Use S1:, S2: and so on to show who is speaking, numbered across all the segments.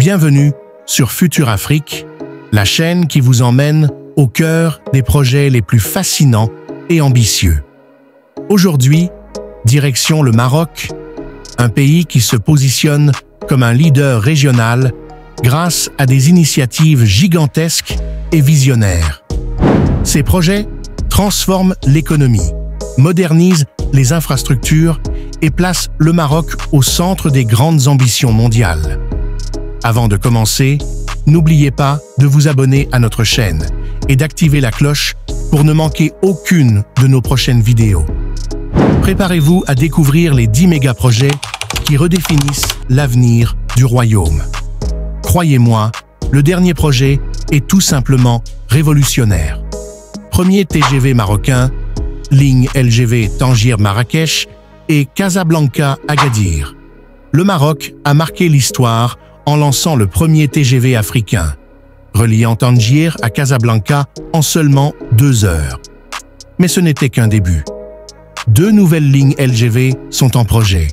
S1: Bienvenue sur Futur Afrique, la chaîne qui vous emmène au cœur des projets les plus fascinants et ambitieux. Aujourd'hui, direction le Maroc, un pays qui se positionne comme un leader régional grâce à des initiatives gigantesques et visionnaires. Ces projets transforment l'économie, modernisent les infrastructures et placent le Maroc au centre des grandes ambitions mondiales. Avant de commencer, n'oubliez pas de vous abonner à notre chaîne et d'activer la cloche pour ne manquer aucune de nos prochaines vidéos. Préparez-vous à découvrir les 10 méga-projets qui redéfinissent l'avenir du royaume. Croyez-moi, le dernier projet est tout simplement révolutionnaire. Premier TGV marocain, ligne LGV Tangier-Marrakech et Casablanca-Agadir. Le Maroc a marqué l'histoire en lançant le premier TGV africain, reliant Tangier à Casablanca en seulement 2 heures. Mais ce n'était qu'un début. 2 nouvelles lignes LGV sont en projet.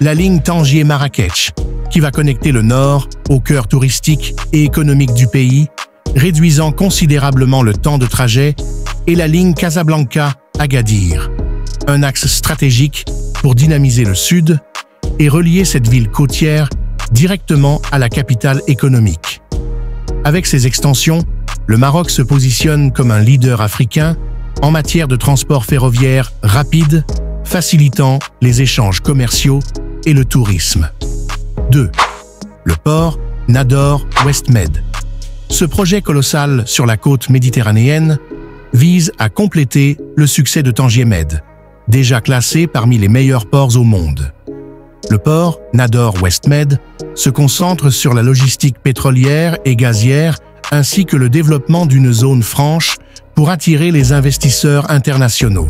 S1: La ligne Tangier-Marrakech, qui va connecter le nord au cœur touristique et économique du pays, réduisant considérablement le temps de trajet, et la ligne Casablanca-Agadir, un axe stratégique pour dynamiser le sud et relier cette ville côtière directement à la capitale économique. Avec ces extensions, le Maroc se positionne comme un leader africain en matière de transport ferroviaire rapide, facilitant les échanges commerciaux et le tourisme. 2. Le port Nador West Med. Ce projet colossal sur la côte méditerranéenne vise à compléter le succès de Tangier Med, déjà classé parmi les meilleurs ports au monde. Le port Nador West Med se concentre sur la logistique pétrolière et gazière ainsi que le développement d'une zone franche pour attirer les investisseurs internationaux.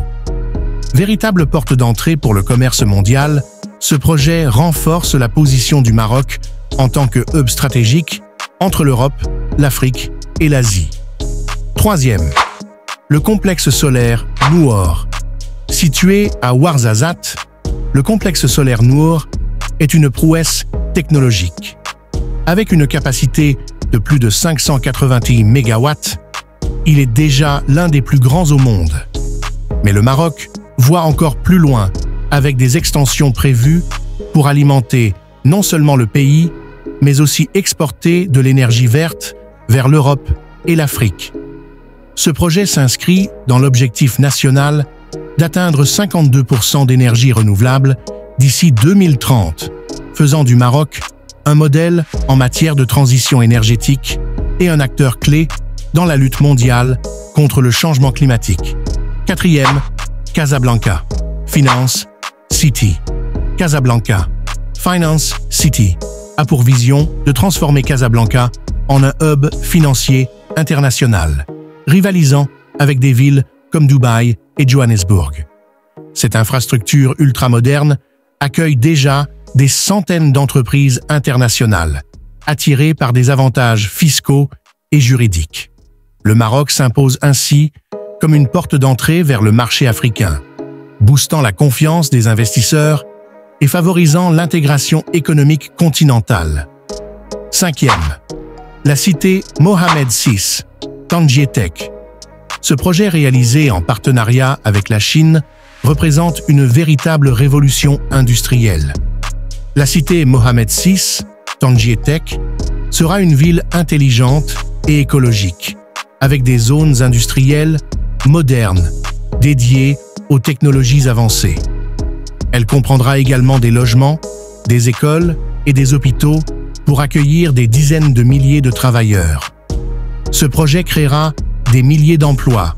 S1: Véritable porte d'entrée pour le commerce mondial, ce projet renforce la position du Maroc en tant que hub stratégique entre l'Europe, l'Afrique et l'Asie. 3e, le complexe solaire Noor. Situé à Ouarzazate, le complexe solaire Noor est une prouesse technologique. Avec une capacité de plus de 581 MW, il est déjà l'un des plus grands au monde. Mais le Maroc voit encore plus loin avec des extensions prévues pour alimenter non seulement le pays, mais aussi exporter de l'énergie verte vers l'Europe et l'Afrique. Ce projet s'inscrit dans l'objectif national d'atteindre 52% d'énergie renouvelable d'ici 2030, faisant du Maroc un modèle en matière de transition énergétique et un acteur clé dans la lutte mondiale contre le changement climatique. 4e, Casablanca. Finance City. Casablanca. Finance City a pour vision de transformer Casablanca en un hub financier international, rivalisant avec des villes comme Dubaï et Johannesburg. Cette infrastructure ultramoderne accueille déjà des centaines d'entreprises internationales, attirées par des avantages fiscaux et juridiques. Le Maroc s'impose ainsi comme une porte d'entrée vers le marché africain, boostant la confiance des investisseurs et favorisant l'intégration économique continentale. 5e, la cité Mohamed VI, Tangier Tech. Ce projet réalisé en partenariat avec la Chine représente une véritable révolution industrielle. La cité Mohamed VI, Tangier Tech, sera une ville intelligente et écologique, avec des zones industrielles modernes, dédiées aux technologies avancées. Elle comprendra également des logements, des écoles et des hôpitaux pour accueillir des dizaines de milliers de travailleurs. Ce projet créera des milliers d'emplois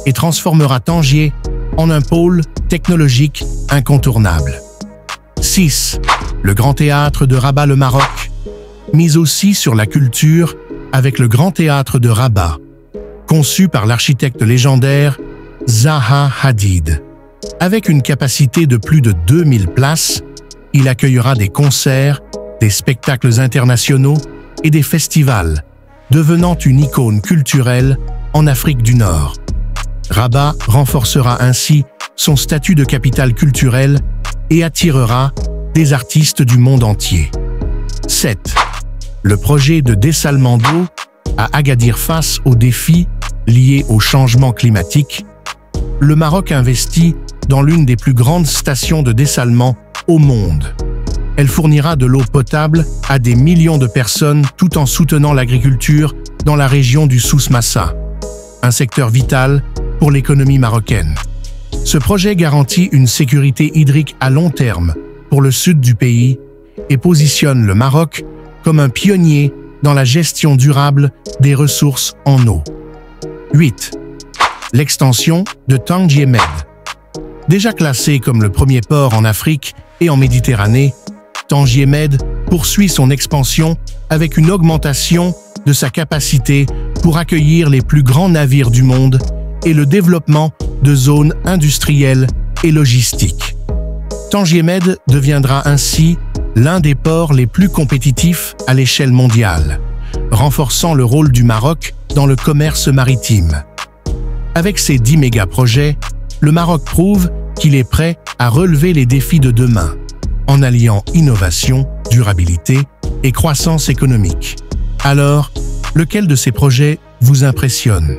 S1: et transformera Tangier en un pôle technologique incontournable. 6. Le Grand Théâtre de Rabat le Maroc mise aussi sur la culture avec le Grand Théâtre de Rabat, conçu par l'architecte légendaire Zaha Hadid. Avec une capacité de plus de 2000 places, il accueillera des concerts, des spectacles internationaux et des festivals, devenant une icône culturelle en Afrique du Nord. Rabat renforcera ainsi son statut de capitale culturelle et attirera des artistes du monde entier. 7. le projet de dessalement d'eau à Agadir face aux défis liés au changement climatique, le Maroc investit dans l'une des plus grandes stations de dessalement au monde. Elle fournira de l'eau potable à des millions de personnes tout en soutenant l'agriculture dans la région du Souss-Massa, un secteur vital pour l'économie marocaine. Ce projet garantit une sécurité hydrique à long terme pour le sud du pays et positionne le Maroc comme un pionnier dans la gestion durable des ressources en eau. 8. L'extension de Tangier Med. Déjà classé comme le premier port en Afrique et en Méditerranée, Tangier Med poursuit son expansion avec une augmentation de sa capacité pour accueillir les plus grands navires du monde et le développement de zones industrielles et logistiques. Tangier Med deviendra ainsi l'un des ports les plus compétitifs à l'échelle mondiale, renforçant le rôle du Maroc dans le commerce maritime. Avec ses 10 méga-projets, le Maroc prouve qu'il est prêt à relever les défis de demain, en alliant innovation, durabilité et croissance économique. Alors, lequel de ces projets vous impressionne ?